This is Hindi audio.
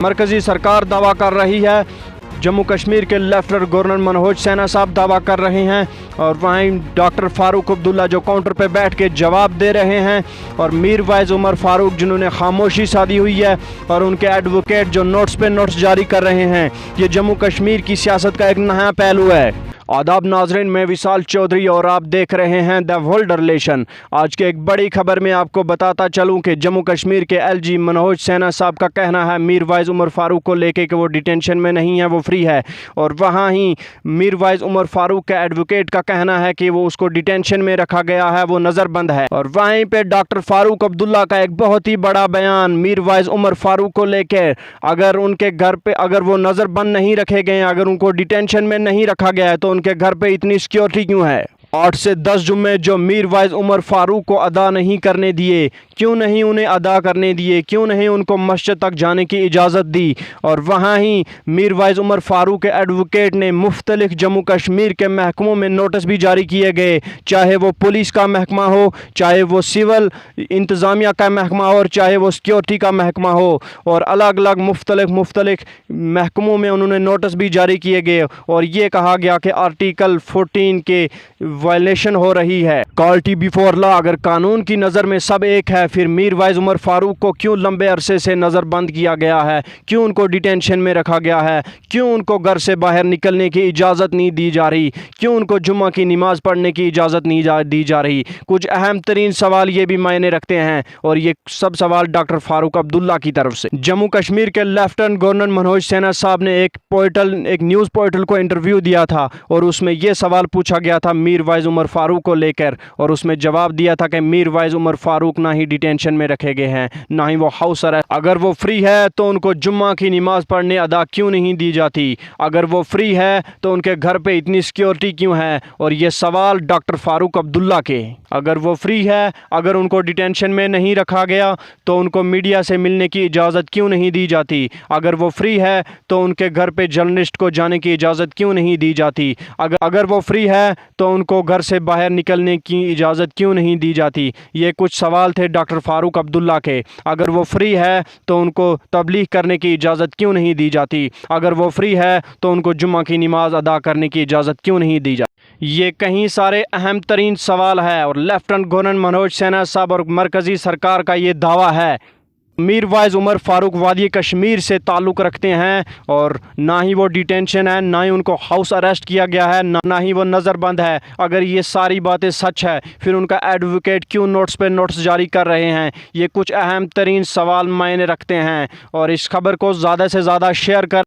मरकजी सरकार दावा कर रही है, जम्मू कश्मीर के लेफ्टिनेंट गवर्नर मनोज सिन्हा साहब दावा कर रहे हैं और वहीं डॉक्टर फारूक अब्दुल्ला जो काउंटर पर बैठ के जवाब दे रहे हैं और मीरवाइज उमर फारूक जिन्होंने खामोशी साधी हुई है और उनके एडवोकेट जो नोट्स पे नोट्स जारी कर रहे हैं। ये जम्मू कश्मीर की सियासत का एक नया पहलू है। आदाब नाजरीन, मैं विशाल चौधरी और आप देख रहे हैं द वर्ल्ड रिलेशन। आज के एक बड़ी खबर में आपको बताता चलूं कि जम्मू कश्मीर के एलजी मनोज सिन्हा साहब का कहना है मीरवाइज उमर फारूक को लेके कि वो डिटेंशन में नहीं है, वो फ्री है। और वहाँ ही मीरवाइज उमर फारूक के एडवोकेट का कहना है कि वो उसको डिटेंशन में रखा गया है, वो नज़रबंद है। और वहीं पे डॉक्टर फारूक अब्दुल्ला का एक बहुत ही बड़ा बयान मीरवाइज उमर फारूक को लेकर, अगर उनके घर पे अगर वो नज़रबंद नहीं रखे गए, अगर उनको डिटेंशन में नहीं रखा गया है तो उनके घर पे इतनी सिक्योरिटी क्यों है। 8 से 10 जुम्मे जो मीरवाइज उमर फारूक को अदा नहीं करने दिए, क्यों नहीं उन्हें अदा करने दिए, क्यों नहीं उनको मस्जिद तक जाने की इजाज़त दी। और वहाँ ही मीरवाइज उमर फारूक के एडवोकेट ने मुख्तलिफ जम्मू कश्मीर के महकमों में नोटिस भी जारी किए गए, चाहे वो पुलिस का महकमा हो, चाहे वो सिविल इंतज़ामिया का महकमा हो और चाहे वो सिक्योरिटी का महकमा हो। और अलग अलग मुख्तलिफ महकमों में उन्होंने नोटिस भी जारी किए गए और ये कहा गया कि आर्टिकल 14 के वायलेशन हो रही है। क्वालिटी बिफोर लॉ, अगर कानून की नज़र में सब एक है, फिर मीरवाइज उमर फारूक को क्यों लंबे अरसे से नज़रबंद किया गया है, क्यों उनको डिटेंशन में रखा गया है, क्यों उनको घर से बाहर निकलने की इजाज़त नहीं दी जा रही, क्यों उनको जुम्मा की नमाज़ पढ़ने की इजाज़त नहीं दी जा रही। कुछ अहम तरीन सवाल ये भी मायने रखते हैं और ये सब सवाल डॉक्टर फारूक अब्दुल्ला की तरफ से। जम्मू कश्मीर के लेफ्टिनेंट गवर्नर मनोज सिन्हा साहब ने एक न्यूज़ पोर्टल को इंटरव्यू दिया था और उसमें यह सवाल पूछा गया था मीरवाइज उमर फारूक को लेकर, और उसमें जवाब दिया था कि मीरवाइज उमर फारूक ना ही डिटेंशन में रखे गए हैं, ना ही वो हाउस अरेस्ट। अगर वो फ्री है तो उनको जुम्मा की नमाज पढ़ने अदा क्यों नहीं दी जाती, अगर वो फ्री है तो उनके घर पे इतनी सिक्योरिटी क्यों है। और ये सवाल डॉक्टर फारूक अब्दुल्ला के। अगर वो फ्री है, अगर उनको डिटेंशन में नहीं रखा गया तो उनको मीडिया से मिलने की इजाज़त क्यों नहीं दी जाती, अगर वो फ्री है तो उनके घर पे जर्नलिस्ट को जाने की इजाज़त क्यों नहीं दी जाती, अगर वो फ्री है तो उनको घर से बाहर निकलने की इजाज़त क्यों नहीं दी जाती। ये कुछ सवाल थे डॉक्टर फारूक अब्दुल्ला के। अगर वो फ्री है तो उनको तबलीग करने की इजाज़त क्यों नहीं दी जाती, अगर वो फ्री है तो उनको जुम्मा की नमाज अदा करने की इजाज़त क्यों नहीं दी जाती। ये कहीं सारे अहम तरीन सवाल है और लेफ्टिनेंट गवर्नर मनोज सिन्हा साहब और मरकज़ी सरकार का ये दावा है मीरवाइज उमर फारूक वादी कश्मीर से ताल्लुक़ रखते हैं और ना ही वो डिटेंशन है, ना ही उनको हाउस अरेस्ट किया गया है, ना ही वो नज़रबंद है। अगर ये सारी बातें सच है फिर उनका एडवोकेट क्यों नोट्स पे नोट्स जारी कर रहे हैं। ये कुछ अहम तरीन सवाल मायने रखते हैं और इस खबर को ज़्यादा से ज़्यादा शेयर कर